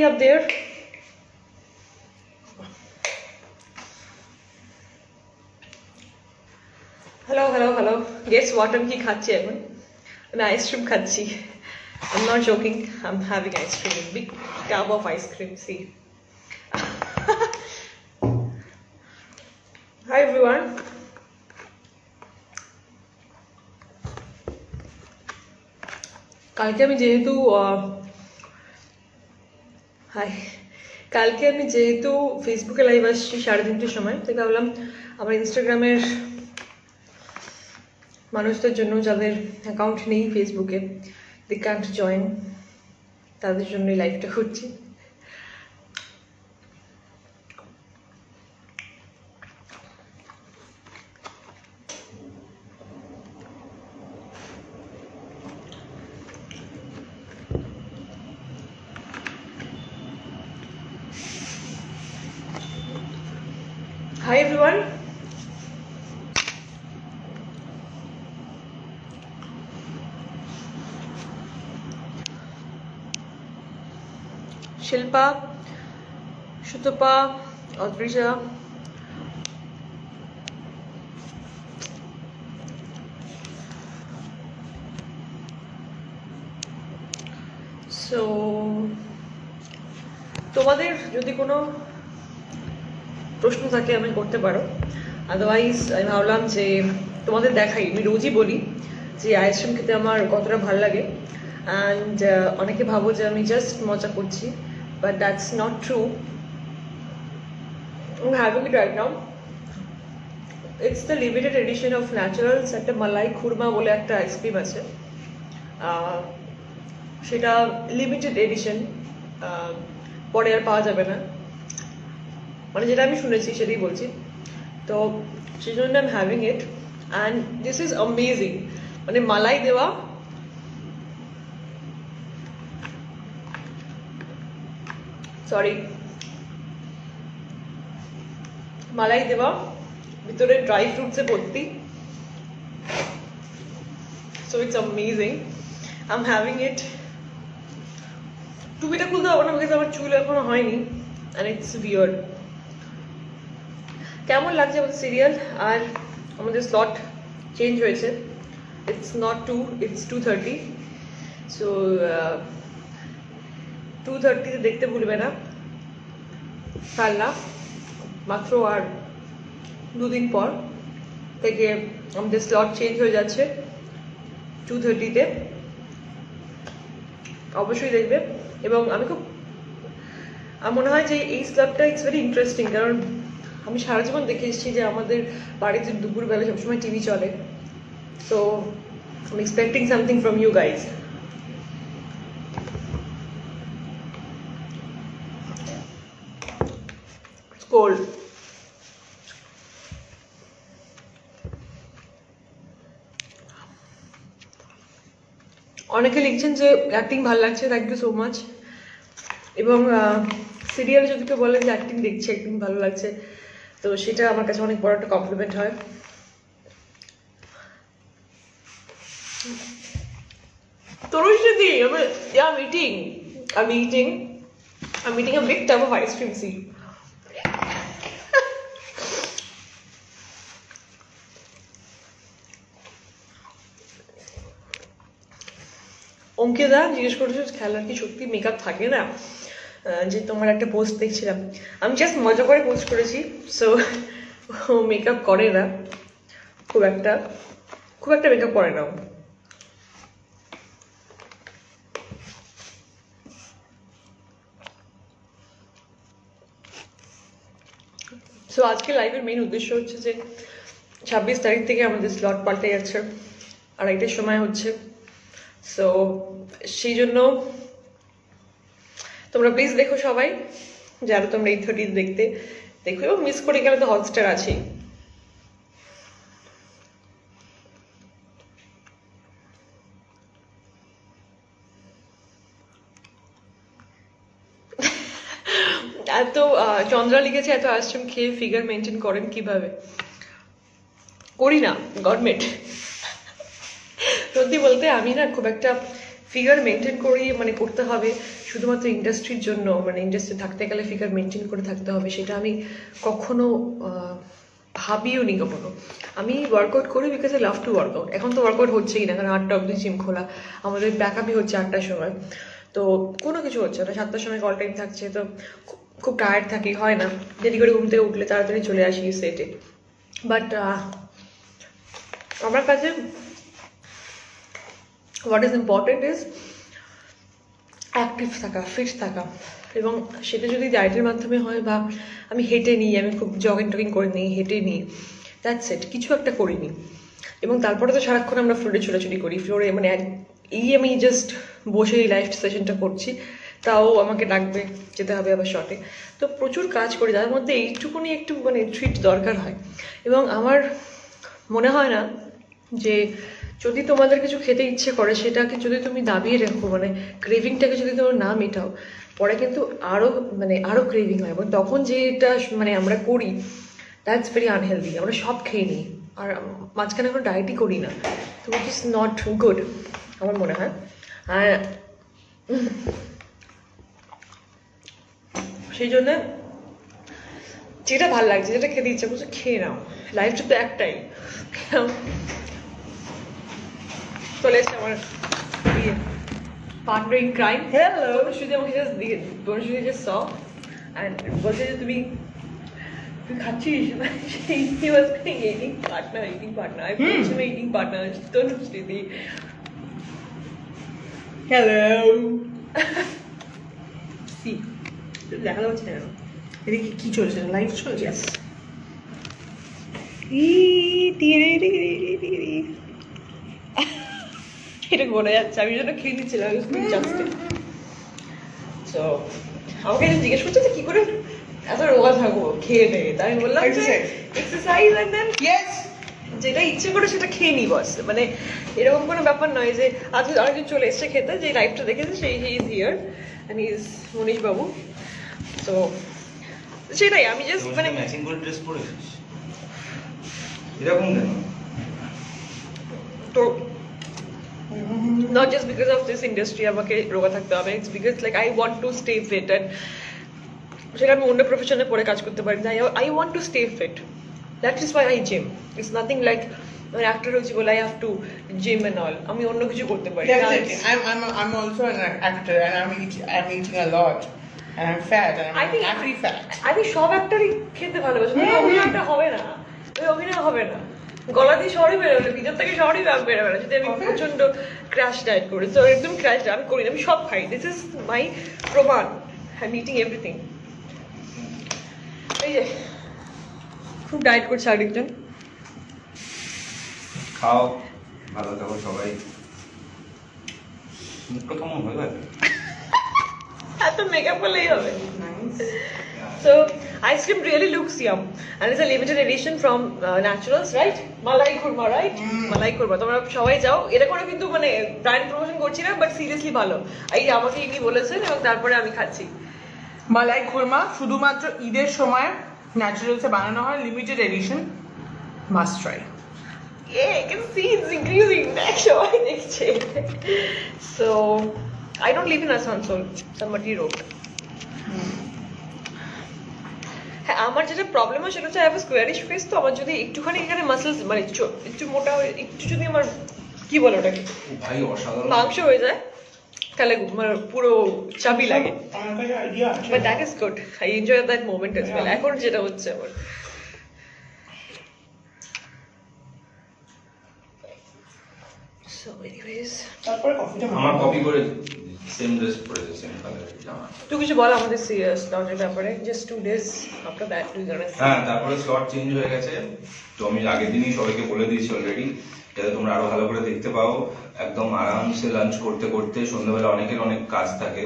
up there? Hello. Guess what I'm খাচ্ছি এখন? আমি আইসক্রিম খাচ্ছি. I'm not joking. I'm having ice cream. A big tub of ice cream. See. Hi everyone. কালকে আমি যেহেতু ফেসবুকে লাইভ আসছি 3:30টার সময়, তাই ভাবলাম আমার ইনস্টাগ্রামের মানুষদের জন্য যাদের অ্যাকাউন্ট নেই ফেসবুকে, দে ক্যান্ট জয়েন, তাদের জন্য এই লাইভটা করছি. Hi everyone. Shilpa, Shutupa, Adrisha. So, তোমাদের যদি কোনো প্রশ্ন থাকে আমি করতে পারো, আদারওয়াইজ আমি ভাবলাম যে তোমাদের দেখাই. আমি রোজই বলি যে আইসক্রিম খেতে আমার কতটা ভালো লাগে, অ্যান্ড অনেকে ভাবো যে আমি জাস্ট মজা করছি, but that's not true. I'm having it right now. It's the limited edition of Naturals. একটা মালাই খুরমা বলে একটা আইসক্রিম আছে, সেটা লিমিটেড এডিশন, পরে আর পাওয়া যাবে না, মানে যেটা আমি শুনেছি সেটাই বলছি. তো সেই জন্য I am having it, and this is amazing. মানে মালাই দেওয়া, মালাই দেওয়া, ভিতরে ড্রাই ফ্রুটসে ভর্তি. So it's amazing. I am having it. টুপিটা খুলতে হবে না, বিকজ আমার চুল এখনো হয়নি, অ্যান্ড ইটস উইয়ার্ড. কেমন লাগছে আমাদের সিরিয়াল? আর আমাদের স্লট চেঞ্জ হয়েছে. It's not 2, it's 2:30. সো 2:30 দেখতে ভুলবে না. কাল না, মাত্র আর 2 দিন পর থেকে আমাদের স্লট চেঞ্জ হয়ে যাচ্ছে 2:30-তে. অবশ্যই দেখবে. এবং আমি খুব মনে হয় যে এই স্লটটা ইটস ভেরি ইন্টারেস্টিং, কারণ আমি সারা জীবন দেখে এসেছি যে আমাদের বাড়িতে দুপুরবেলা সবসময় টিভি চলে. So I am expecting something from you guys. Cold. অনেকে লিখছেন যে অ্যাক্টিং ভালো লাগছে, থ্যাংক ইউ সো মাচ. এবং সিরিয়ালে যদি কেউ বলেন যে অ্যাক্টিং দেখছে, অ্যাক্টিং ভালো লাগছে, তো সেটা আমার কাছে অনেক বড় একটা কমপ্লিমেন্ট হয়. তরুষদি, I'm eating a big tub of ice cream. See, Ankita জিজ্ঞেস করেছো খেলার কি সত্যি মেকআপ থাকে না? যে তোমার একটা পোস্ট দেখছিলাম, আমি জাস্ট মজা করে পোস্ট করেছি. সো ও মেকআপ করে না, খুব একটা মেকআপ করে না. সো আজকে লাইভের মেইন উদ্দেশ্য হচ্ছে যে 26 তারিখ থেকে আমাদের স্লট পাল্টে যাচ্ছে, 2:30টার সময় হচ্ছে. সো সেই জন্য তোমরা প্লিজ দেখো সবাই, যারা তোমরা 8:30 দেখতে দেখো, এবং মিস করে গেলে তো হটস্টার আছেই. এত চন্দ্রা লিখেছে এত আইসক্রিম খেয়ে ফিগার মেনটেন করেন কিভাবে? করি না, গভর্নমেন্ট. সত্যি বলতে আমি না খুব একটা ফিগার মেনটেন করি, মানে করতে হবে শুধুমাত্র ইন্ডাস্ট্রির জন্য, মানে ইন্ডাস্ট্রি থাকতে গেলে ফিগার মেনটেন করে থাকতে হবে, সেটা আমি কখনো ভাবিও নি কখনো। আমি ওয়ার্কআউট করি because I love to workout. এখন তো ওয়ার্কআউট হচ্ছেই না, কারণ 8টা অবধি জিম খোলা, আমাদের ব্যাকআপই হচ্ছে 8টার সময়, তো কোনো কিছু হচ্ছে না। 7টার সময় কল টাইম থাকছে, তো খুব টায়ার্ড থাকি, হয় না দেরি করে ঘুম থেকে উঠলে তাড়াতাড়ি চলে আসি সেটে। বাট আমার কাছে what is important is active থাকা, ফিট থাকা, এবং সেটা যদি ডায়েটের মাধ্যমে হয় বা আমি হেঁটে নিই, আমি খুব জগিং টগিং করে নিই, হেঁটে নিই, দ্যাটস ইট, কিছু একটা করে নিই। এবং তারপরে তো সারাক্ষণ আমরা ফ্লোরে ছোটাছুটি করি, ফ্লোরে মানে আমি জাস্ট বসে এই লাইভ সেশনটা করছি, তাও আমাকে ডাকবে, যেতে হবে আবার শটে, তো প্রচুর কাজ করি, তার মধ্যে এইটুকুনি একটু মানে ট্রিট দরকার হয়। এবং আমার মনে হয় না যে যদি তোমাদের কিছু খেতে ইচ্ছে করে, সেটাকে যদি তুমি দাবিয়ে রাখো, মানে ক্রেভিংটাকে যদি তুমি না মেটাও, পরে কিন্তু আরও ক্রেভিং হয়, এবং তখন যেটা মানে আমরা করি, দ্যাটস ভেরি আনহেলদি। আমরা সব খেয়ে নিই, আর মাঝখানে কোনো ডায়েটই করি না, তো উইচ ইজ নট গুড আমার মনে হয়। আর সেই জন্য যেটা ভালো লাগছে, যেটা খেতে ইচ্ছে করছে খেয়ে নাও, লাইফটা তো একটাই। চলে এসছে আমার পার্টনার ইন ক্রাইম, হ্যালো বনশ্রুতি, আমাকে জাস্ট দিয়ে বনশ্রুতি জাস্ট স অ্যান্ড বলছে যে তুই খাচ্ছিস, he was saying eating partner, I believe my eating partner Tanushruti. Hello সি দেখা যাচ্ছে না, এদিকে কি চলছে, লাইভ চলছে? এটা বলে যাচ্ছে, আমি জন্য খেয়ে দিচ্ছিলাম তো আমাকে জিজ্ঞেস করছে যে কি করে এত রোগা থাকবো খেয়ে নেবে, তাই আমি বললাম এক্সারসাইজ এন্ড দেন যেটা ইচ্ছে করে সেটা খেয়ে নি বস। মানে এরকম কোনো ব্যাপার নয় যে আজকে আরেকজন চলে এসছে খেতে, যে লাইভটা দেখেছে সেই he is here and he is Manish babu. তো সেটাই আমি জাস্ট মানে ম্যাচিং করে ড্রেস পরেছিস এরকম কেন? তো not just because of this industry আমাকে রোগা থাকতে হবে, it's because like I want to stay fit, and সেটা আমি অন্য প্রফেশনে পরে কাজ করতে পারি না, I want to stay fit, that is why I gym. It's nothing like আমি অ্যাক্টর হচ্ছি বলে I have to gym and all, আমি অন্য কিছু করতে পারি। Definitely. I'm also an actor, and I'm eating a lot, and I'm fat, and I'm actually fat. I think সব অ্যাক্টরই খেতে ভালোবাসে, অভিনয়টা হবে না, ওই অভিনয় হবে না, গলা দিয়ে সরই বেরোলে, ভিতর থেকে সরই বেরোবে না যদি আমি প্রচন্ড ক্র্যাশ ডায়েট করি। তো একদম ক্র্যাশ আমি করি না, আমি সব খাই, দিস ইজ মাই প্রমাণ, আই এম ইটিং এভরিথিং। এই যে খুব ডায়েট করছে আরেকজন, খাও, ভালো থাকো সবাই। মুখটা কেমন হয়ে গেল? এত মেকআপ করলেই হবে। So ice cream really looks yum, and it's a limited edition from Naturals, right? Malai khurma, right? Malai khurma. তোমরা সবাই যাও, এটা করে কিন্তু মানে ব্র্যান্ড প্রমোশন করছি না, বাট সিরিয়াসলি ভালো। এই আমাকে ইনি বলেছেন এবং তারপরে আমি খাচ্ছি। মালাই খুরমা শুধুমাত্র ঈদের সময় ন্যাচারালসে বানানো হয়, limited edition, must try. Yeah, I can see it's increasing. Next show I দেখছে। So I don't live in Asansol, somebody wrote. হ্যাঁ, আমার যেটা প্রবলেম হয় সেটা হচ্ছে আই হ্যাভ স্কোয়ারিশ ফেস, তো আমার যদি একটুখানি এখানে মাসেলস মানে একটু মোটা হয়ে একটু যদি আমার কি বলে ওটাকে ভাই অসাধারণ মাংস হয়ে যায়, তাহলে মানে পুরো চাবি লাগে, আমার কাছে আইডিয়া আছে, but that is good, I enjoy that moment as well. এখন যেটা হচ্ছে আমার সো এনিওয়েজ, তারপরে কফিটা আমার কপি করে সেম ড্রেস পরেছে, সেম কালারের জামা। তুই কিছু বল আমাদের সিরিয়াস লটের ব্যাপারে, just 2 days after that we gonna see. হ্যাঁ, তারপরে স্লট চেঞ্জ হয়ে গেছে, তো আমি আগের দিনই সবাইকে বলে দিয়েছি অলরেডি, যাতে তোমরা আরো ভালো করে দেখতে পাও। একদম আরামসে লাঞ্চ করতে করতে, সন্ধ্যাবেলা অনেকের অনেক কাজ থাকে,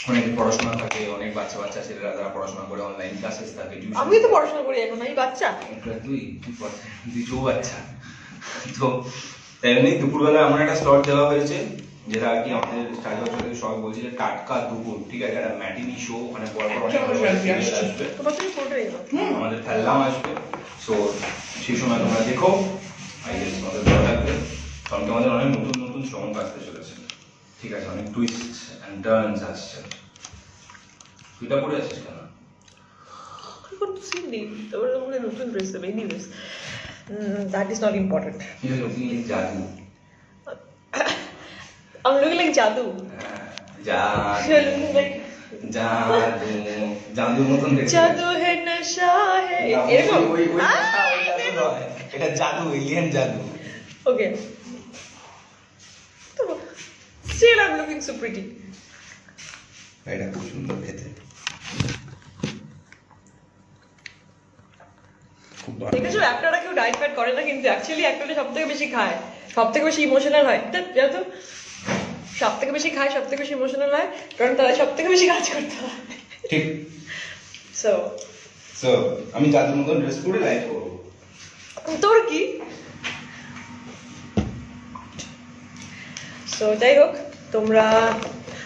অনেকের পড়াশোনা থাকে, অনেক বাচ্চা বাচ্চা ছেলেরা যারা পড়াশোনা করে, অনলাইন ক্লাসেস থাকে, টিউশন। আমি তো পড়াশোনা করি এখন, আমি বাচ্চা। তুই বাচ্চা। তো এমনি দুপুরবেলা এমন একটা স্লট দেওয়া হয়েছে যেটা আর কি আমাদের স্টার্ট হচ্ছে, সবাই বলছে যে টাটকা দুপুর, ঠিক আছে, একটা ম্যাটিনি শো, ওখানে পর পর অনেক আসবে, তোমার তুমি ফটো এলো আমাদের খেললাম আসবে, সো সেই সময় তোমরা দেখো, আই গেস তোমাদের ভালো লাগবে, কারণ তোমাদের অনেক নতুন নতুন চমক আসতে চলেছে, ঠিক আছে, অনেক টুইস্ট and turns আসছে। তুইটা পরে আছিস কেন? এখন তো সিন নেই, তারপরে তো মনে নতুন ড্রেস দেবে। Anyways, that is not important. Looking জাদু। I'm looking like Jadoo. জাদু You're looking like জাদু জাদুর মতন দেখতে। জাদু হে নশা হে, এরকম। এটা জাদু, এলিয়েন জাদু। Okay. তো still I'm looking so pretty. এটা খুব সুন্দর খেতে। খুব ভালো। দেখেছো, একটারা কেউ ডায়েট ফ্যাট করে না, কিন্তু অ্যাকচুয়ালি একটারা সব থেকে বেশি খায়, সব থেকে বেশি ইমোশনাল হয়। জানো, সব থেকে বেশি খায়, সব থেকে বেশি ইমোশনাল হয়, কারণ তারা সব থেকে বেশি কাজ করতে হয়। ঠিক। সো সো আমি জাদুর মতন ড্রেস পরে লাইভ করবো। তোর কি? সো যাই হোক, তোমরা,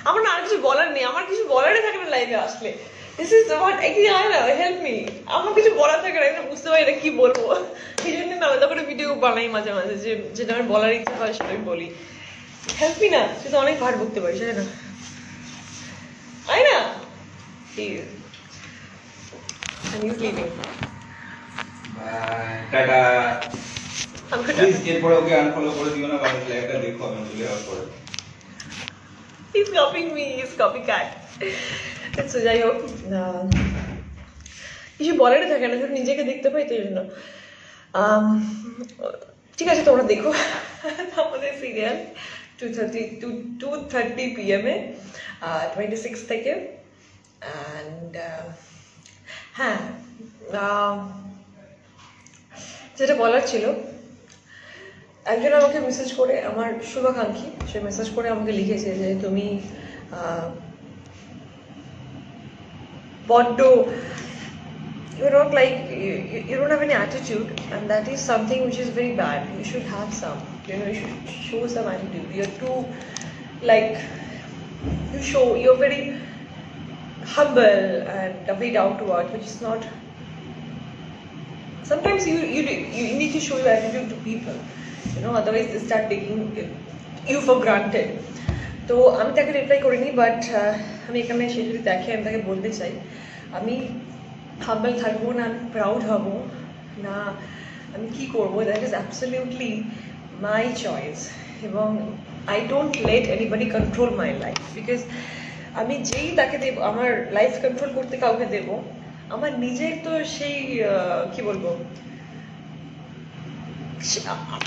আমার না আর কিছু বলার নেই, আমার কিছু বলারই থাকে না লাইভে আসলে। দিস ইজ হোয়াট আই না, হেল্প মি। আমার কিছু বলার থাকে না, আমি বুঝতে পারি না কি বলবো। এই জন্য আমি আলাদা করে ভিডিও বানাই মাঝে মাঝে, যে যেটা আমার বলার ইচ্ছা হয় সেটা আমি বলি। হেল্প মি না, তুই তো অনেক ভার বকতে পারিস, তাই না? তাই না? প্লিজ। He's leaving. বাই, টাটা। I'm gonna. প্লিজ এরপরে ওকে আনফলো করে দিও না, কারণ লাইভটা দেখো আমি চলে যাওয়ার পরে। He's copying me, he's copycat. So যাই হোক, কিছু বলারই থাকে না, শুধু নিজেকে দেখতে পাই, তো এই জন্য। ঠিক আছে, তোমরা দেখো আমাদের সিরিয়াল 2:30 PM এ 26 থেকে। অ্যান্ড হ্যাঁ, যেটা বলার ছিল, একজন আমাকে মেসেজ করে, আমার শুভাকাঙ্ক্ষী, সে মেসেজ করে আমাকে লিখেছে যে তুমি বড্ড, you're not like, you don't have any attitude, and that is something which is very bad. You should have some, you know, you should show some attitude. You're too, like, you're very humble and very down to earth, which is not. Sometimes you need to show your attitude to people, you know, otherwise they start taking you for granted. তো আমি তাকে reply করিনি, but আমি এখানে সে যদি দেখে, আমি তাকে বলতে চাই, আমি হাম্বল থাকবো না, আমি প্রাউড হব না, আমি কি করবো, that is absolutely my choice. এবং I don't let anybody control my life, because আমি যেই তাকে দেবো, আমার লাইফ কন্ট্রোল করতে কাউকে দেবো, আমার নিজের তো সেই কি বলবো,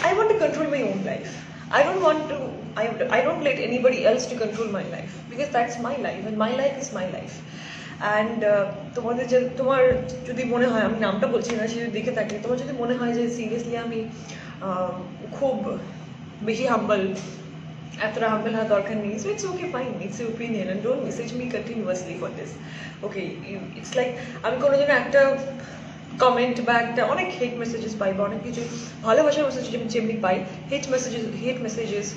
I want to control my own life. I don't let anybody else to control my life, because that's my life and my life is my life. And তোমার যদি মনে হয়, আমি নামটা বলছি না, সে যদি দেখে থাকে, তোমার যদি মনে হয় যে সিরিয়াসলি আমি খুব বেশি হাম্বল, এতটা হাম্বল হওয়ার দরকার নেই, so it's okay, fine, it's your opinion, and don't message me continuously for this. Okay, it's like, আমি কোনো জন্য একটা কমেন্ট বা একটা, অনেক হেট মেসেজেস পাই, বা অনেক কিছু ভালোবাসার মেসেজ যেমনি পাই, হেট মেসেজেস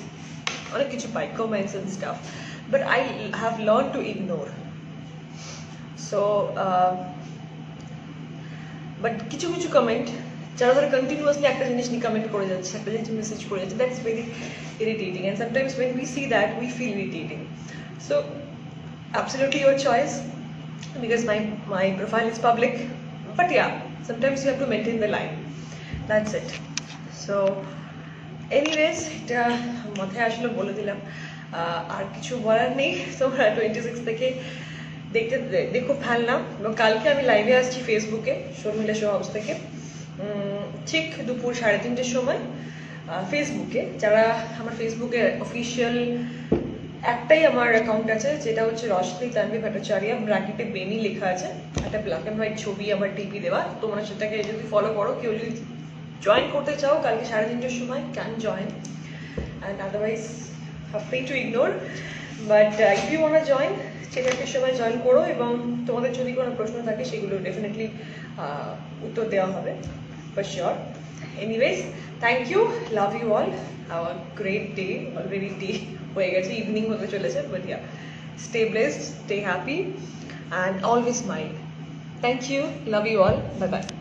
অনেক কিছু পাই, comments and stuff, but I have learn to ignore. So but কিছু কিছু কমেন্ট, যারা ধরো কন্টিনিউয়াসলি একটা জিনিস নিয়ে কমেন্ট করে যাচ্ছে, একটা জিনিস মেসেজ করে যাচ্ছে, that's very irritating, and sometimes when we see that we feel irritating. So absolutely your choice, because my profile is public, but yeah, sometimes you have to maintain the line, that's it. So anyways, এটা মাথায় আসলে বলে দিলাম, আর কিছু বলার নেই। তোমরা 26 থেকে দেখো ফেললাম, এবং কালকে আমি লাইভে আসছি ফেসবুকে, শর্মিলা শো হাউস থেকে, ঠিক দুপুর 3:30টার সময় ফেসবুকে। যারা আমার ফেসবুকে অফিসিয়াল একটাই আমার অ্যাকাউন্ট আছে, যেটা হচ্ছে রশ্মি তানভি ভট্টাচার্য, ব্র্যাকেটে বেনি লেখা আছে, একটা ব্ল্যাক অ্যান্ড হোয়াইট ছবি আমার টিপি দেওয়া, তোমরা সেটাকে যদি ফলো করো, কেউ যদি জয়েন করতে চাও কালকে 3:30টার সময়, can join, and otherwise free to ignore, but if you want to join, 3:30টার সময় জয়েন করো, এবং তোমাদের যদি কোনো প্রশ্ন থাকে সেগুলো ডেফিনেটলি উত্তর দেওয়া হবে, for sure. Anyways, thank you, love you all, have a great day. Already day হয়ে গেছে, ইভিনিং হতে চলেছে, but yeah, stay blessed, stay happy, and always smile. Thank you, love you all, bye bye.